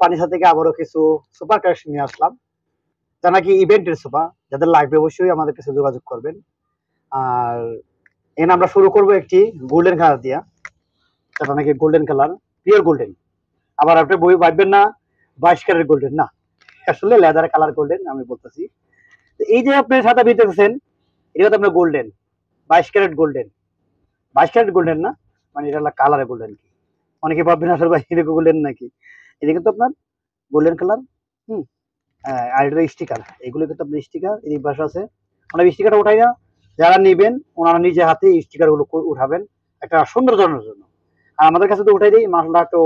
পানিসা থেকে আবারও কিছু সুপার কালেকশন নিয়ে আসলাম, যা নাকি ইভেন্টের সোফা। যাদের লাগবে অবশ্যই আমাদের কাছে যোগাযোগ করবেন। আর এখানে আমরা শুরু করব একটি গোল্ডেন কালার দিয়া, যেটা নাকি গোল্ডেন কালার, পিওর গোল্ডেন। আবার আপনি বই ভাববেন না 22 ক্যারেট গোল্ডেন, না, আসলে লেদার কালার গোল্ডেন আমি বলতেছি। এই যে আপনি সাদা বিতেছেন, এটা তো আপনার golden, 22 carat golden. 22 carat golden না, মানে এটা কালারে গোল্ডেন। কি অনেকে ভাববেন আসলে ভাই এটা গোল্ডেন নাকি, এটা কিন্তু আপনার গোল্ডেন কালার। হুম। আর এটা স্টিকার, এগুলো কিন্তু আপনার স্টিকার। এই পাশে আছে, আমরা স্টিকারটা উঠাই না, যারা নেবেন ওনারা নিজে হাতে স্টিকার গুলো উঠাবেন একটা সৌন্দর্যের জন্য। আর আমাদের কাছে তো উঠাই দিই, মালটা একটু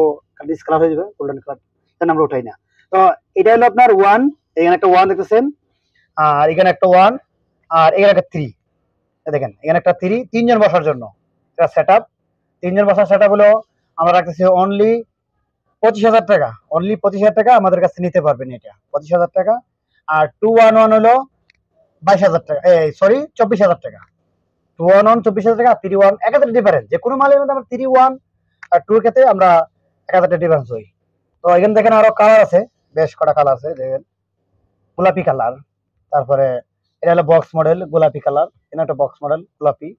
ডিসকালার হয়ে যাবে, গোল্ডেন কালার, তাই আমরা উঠাই না। তো এটা হলো আপনার ওয়ান, এখানে একটা ওয়ান দেখতেছেন, আর এখানে একটা ওয়ান, আর এখানে একটা থ্রি। দেখেন এখানে একটা থ্রি, তিনজন বসার জন্য এটা সেট আপ। তিনজন বসার সেট আপ হলো আমরা রাখতেছি অনলি 25,000 টাকা। অনলি 25,000 টাকা আমাদের কাছে নিতে পারবেন, এটা 25,000 টাকা। আর 211 হলো 22,000 টাকা, সরি 24,000 টাকা। 211 24,000 টাকা, 3-1 1,000 ডিফারেন্স। যে কোনো মালের মধ্যে আমরা 3-1 আর 2 এর ক্ষেত্রে আমরা 1,000 ডিফারেন্স হই। তো এখানে দেখেন আরো কালার আছে, বেশ কটা কালার আছে। দেখেন গোলাপি কালার, তারপরে এটা হলো বক্স মডেল গোলাপি কালার, এটা একটা বক্স মডেল গোলাপি।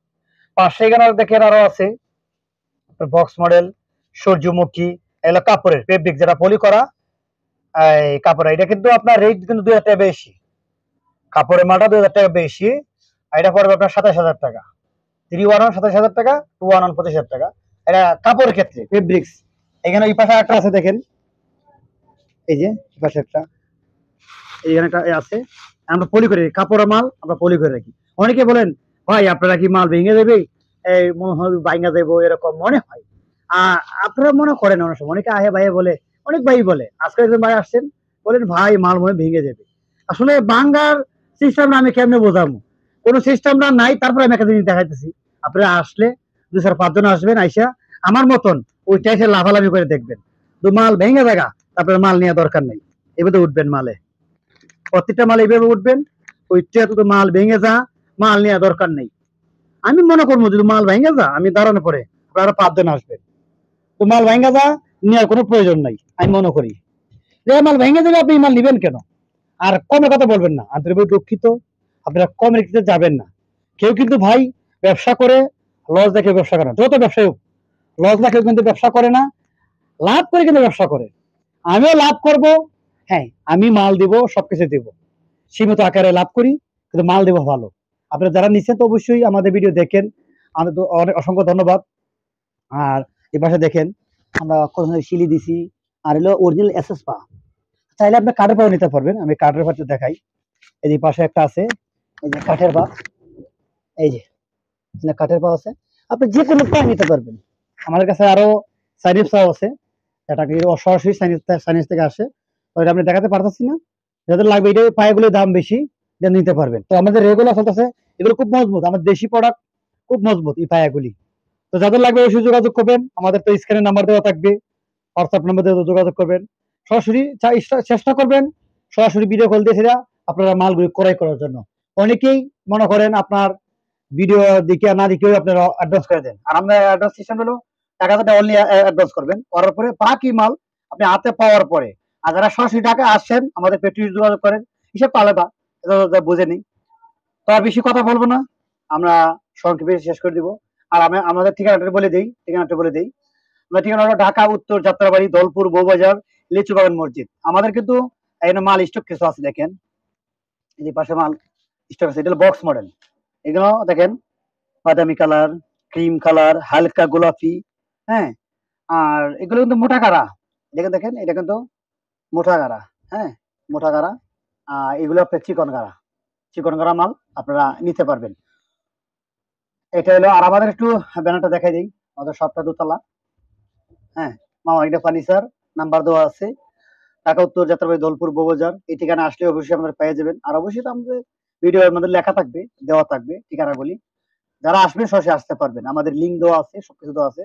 পাশে এখানে দেখেন আরো আছে বক্স মডেল সূর্যমুখী। এগুলো কাপড়ের ফেব্রিক, যেটা পলি করা এই কাপড়। এটা কিন্তু আপনার রেট কিন্তু 2,000 টাকা বেশি, কাপড়ের মালটা 2,000 টাকা বেশি। এটা পড়বে আপনার 27,000 টাকা। 3-1 27,000 টাকা, 2-1 25,000 টাকা। এটা কাপড়ের ক্ষেত্রে ফেব্রিক্স। এখানে এই পাশে একটা আছে দেখেন, এই যে এই পাশে একটা, এইখানে একটা আছে। আমরা পলি করে কাপড়ের মাল আমরা পলি করে রাখি। অনেকে বলেন ভাই আপনারা কি মাল ভেঙে দেবে, এই মনে হয় ভাঙা যাবো, এরকম মনে হয়। আপনারা মনে করেন অনেক সময়, অনেকে আহে ভাইয়ে বলে, অনেক ভাই বলে, আজকে একজন ভাই আসছেন বলেন ভাই মাল মনে হয় ভেঙে যাবে। আসলে ভাঙ্গার সিস্টেম আমি কেমনে বোঝাবো, কোনো সিস্টেমটা নাই। তারপরে আমি একটা জিনিস দেখাইতেছি, আপনারা আসলে 2-4-5 জন আসবেন, আইসা আমার মতন ওইটা এসে লাফালাফি করে দেখবেন। তো মাল ভেঙে জায়গা, তারপরে মাল নেওয়া দরকার নেই, এভাবে উঠবেন মালে। প্রত্যেকটা মাল এইভাবে উঠবেন, ওইটা তো মাল ভেঙে যা, মাল নেওয়া দরকার নেই। আমি মনে করবো যদি মাল ভেঙে যা, আমি দাঁড়ানো পরে আপনারা 5 জন আসবেন, তো মাল ভেঙে যা নেওয়ার কোনো প্রয়োজন নাই। আমি মনে করি যে মাল ভেঙে দিলে আপনি মাল নিবেন কেন। আর কমের কথা বলবেন না, আন্তরিকভাবে দুঃখিত, আপনারা কম রেখে যাবেন না। কেউ কিন্তু ভাই ব্যবসা করে লস দেখে ব্যবসা করে না, যত ব্যবসায়ী হোক লস দেখে কিন্তু ব্যবসা করে না, লাভ করে কিন্তু ব্যবসা করে। আমিও লাভ করব, হ্যাঁ আমি মাল দিব, সবকিছু দিব, সীমিত আকারে লাভ করি, কিন্তু মাল দেবো ভালো। আপনারা যারা নিচ্ছেন তো অবশ্যই আমাদের ভিডিও দেখেন, আমাদের তো অনেক অসংখ্য ধন্যবাদ। আর এই পাশে দেখেন আমরা কত শিলি দিছি, আর হলো অরিজিনাল এসএস পা। চাইলে আপনি কাঠের পাও নিতে পারবেন, আমি কাঠের পাতে দেখাই। এই যে পাশে একটা আছে, এই যে কাঠের পা, এই যে কাঠের পা আছে, আপনি যে কোনো পা নিতে পারবেন। আমাদের কাছে আরো চাইনিজ পাও আছে, এটা কি সরাসরি চাইনিজ থেকে আসে, তো এটা আপনি দেখাতে পারতেছি না। যাদের লাগবে এটা পায়েগুলোর দাম বেশি, এটা নিতে পারবেন। তো আমাদের রেগুলার চলতেছে, এগুলো খুব মজবুত, আমাদের দেশি প্রোডাক্ট, খুব মজবুত এই পায়াগুলি। তো যাদের লাগবে অবশ্যই যোগাযোগ করবেন, আমাদের তো স্ক্রিনে নাম্বার দেওয়া থাকবে, হোয়াটসঅ্যাপ নাম্বার দিয়ে যোগাযোগ করবেন। সরাসরি চেষ্টা করবেন সরাসরি ভিডিও কল দিয়ে সেটা আপনারা মালগুলি ক্রয় করার জন্য। অনেকেই মনে করেন আপনার ভিডিও দেখে না দেখেও আপনারা অ্যাডভান্স করে দেন, আর আমরা অ্যাডভান্স সিস্টেম হলো 1,000 টাকা অনলি অ্যাডভান্স করবেন, করার পরে বাকি মাল আপনি হাতে পাওয়ার পরে। আর যারা সরাসরি টাকা আসছেন আমাদের পেটি যোগাযোগ করেন, হিসেব আলাদা, বুঝে নিই। তো আর বেশি কথা বলবো না, আমরা সংক্ষেপে শেষ করে দিব। আর আমি আমাদের ঠিকানাটা বলে দিই, আমার ঠিকানা হলো ঢাকা উত্তর যাত্রাবাড়ি, দলপুর, বউবাজার, লিচু বাগান মসজিদ। আমাদের কিন্তু এখানে মাল স্টক কিছু আছে, দেখেন এই পাশে মাল স্টক আছে। এটা হলো বক্স মডেল, এগুলো দেখেন বাদামি কালার, ক্রিম কালার, হালকা গোলাপি, হ্যাঁ। আর এগুলো কিন্তু মোটা কারা, দেখেন দেখেন এটা কিন্তু মোটা কারা, হ্যাঁ মোটা কারা। এগুলো আপনার চিকন কারা মাল আপনারা নিতে পারবেন। এটা হলো, আর আমাদের একটু ব্যানারটা দেখাই দিই, আমাদের সবটা দোতলা, হ্যাঁ। মামা এটা ফার্নিচার, নাম্বার দেওয়া আছে, ঢাকা উত্তর যাত্রাবাড়ি, দলপুর, বউবাজার। এই ঠিকানা আসলে অবশ্যই আমাদের পেয়ে যাবেন। আর অবশ্যই তো আমাদের ভিডিওর মধ্যে লেখা থাকবে, দেওয়া থাকবে ঠিকানাগুলি। যারা আসবেন সরাসরি আসতে পারবেন, আমাদের লিঙ্ক দেওয়া আছে, সবকিছু দেওয়া আছে।